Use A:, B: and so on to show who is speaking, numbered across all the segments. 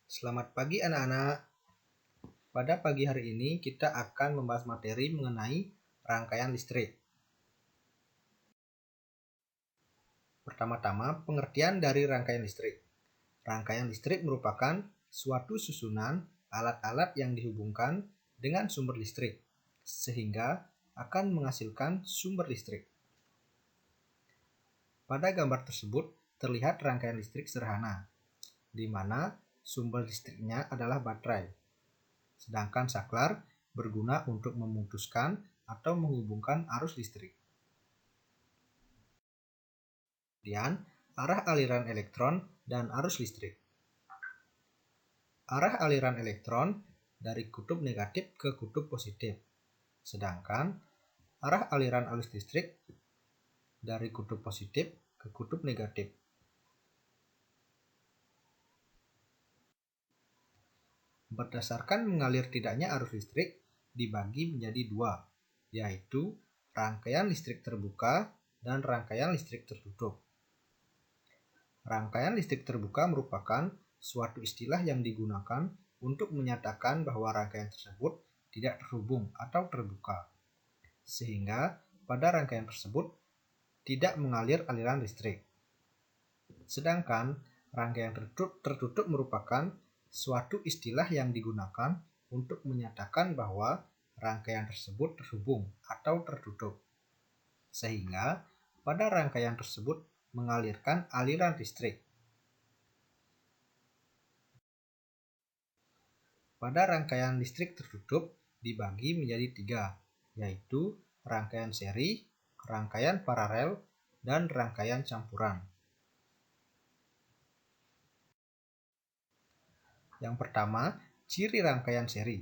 A: Selamat pagi anak-anak. Pada pagi hari ini kita akan membahas materi mengenai rangkaian listrik. Pertama-tama, pengertian dari rangkaian listrik. Rangkaian listrik merupakan suatu susunan alat-alat yang dihubungkan dengan sumber listrik, sehingga akan menghasilkan sumber listrik. Pada gambar tersebut terlihat rangkaian listrik sederhana, di mana sumber listriknya adalah baterai. Sedangkan saklar berguna untuk memutuskan atau menghubungkan arus listrik. Kemudian, arah aliran elektron dan arus listrik. Arah aliran elektron dari kutub negatif ke kutub positif. Sedangkan arah aliran arus listrik dari kutub positif ke kutub negatif. Berdasarkan mengalir tidaknya arus listrik dibagi menjadi dua, yaitu rangkaian listrik terbuka dan rangkaian listrik tertutup. Rangkaian listrik terbuka merupakan suatu istilah yang digunakan untuk menyatakan bahwa rangkaian tersebut tidak terhubung atau terbuka, sehingga pada rangkaian tersebut tidak mengalir aliran listrik. Sedangkan rangkaian tertutup merupakan suatu istilah yang digunakan untuk menyatakan bahwa rangkaian tersebut terhubung atau tertutup, sehingga pada rangkaian tersebut mengalirkan aliran listrik. Pada rangkaian listrik tertutup dibagi menjadi tiga, yaitu rangkaian seri, rangkaian paralel, dan rangkaian campuran. Yang pertama, ciri rangkaian seri.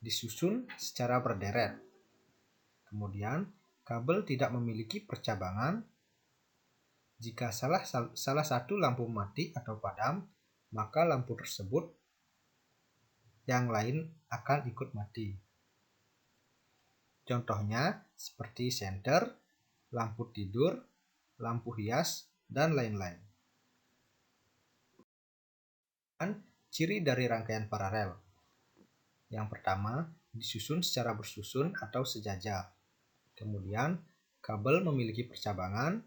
A: Disusun secara berderet. Kemudian, kabel tidak memiliki percabangan. Jika salah satu lampu mati atau padam, maka lampu tersebut yang lain akan ikut mati. Contohnya seperti senter, lampu tidur, lampu hias, dan lain-lain. Dan ciri dari rangkaian paralel. Yang pertama, disusun secara bersusun atau sejajar. Kemudian, kabel memiliki percabangan.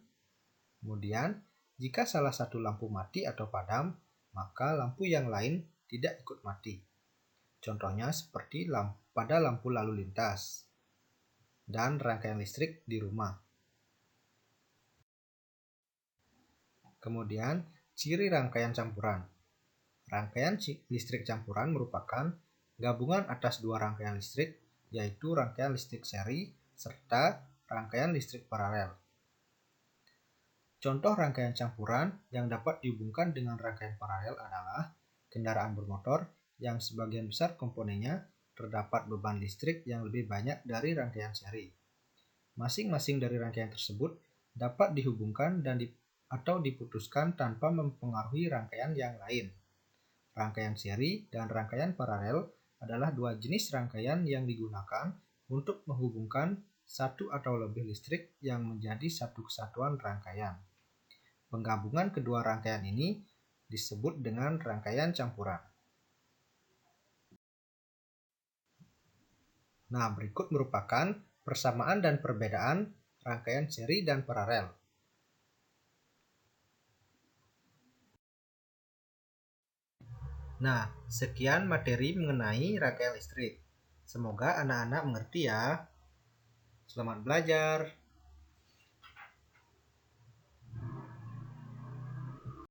A: Kemudian, jika salah satu lampu mati atau padam, maka lampu yang lain tidak ikut mati. Contohnya seperti pada lampu lalu lintas dan rangkaian listrik di rumah. Kemudian, ciri rangkaian campuran. Rangkaian listrik campuran merupakan gabungan atas dua rangkaian listrik, yaitu rangkaian listrik seri serta rangkaian listrik paralel. Contoh rangkaian campuran yang dapat dihubungkan dengan rangkaian paralel adalah kendaraan bermotor yang sebagian besar komponennya terdapat beban listrik yang lebih banyak dari rangkaian seri. Masing-masing dari rangkaian tersebut dapat dihubungkan atau diputuskan tanpa mempengaruhi rangkaian yang lain. Rangkaian seri dan rangkaian paralel adalah dua jenis rangkaian yang digunakan untuk menghubungkan satu atau lebih listrik yang menjadi satu kesatuan rangkaian. Penggabungan kedua rangkaian ini disebut dengan rangkaian campuran. Nah, berikut merupakan persamaan dan perbedaan rangkaian seri dan paralel. Nah, sekian materi mengenai rangkaian listrik. Semoga anak-anak mengerti ya. Selamat belajar.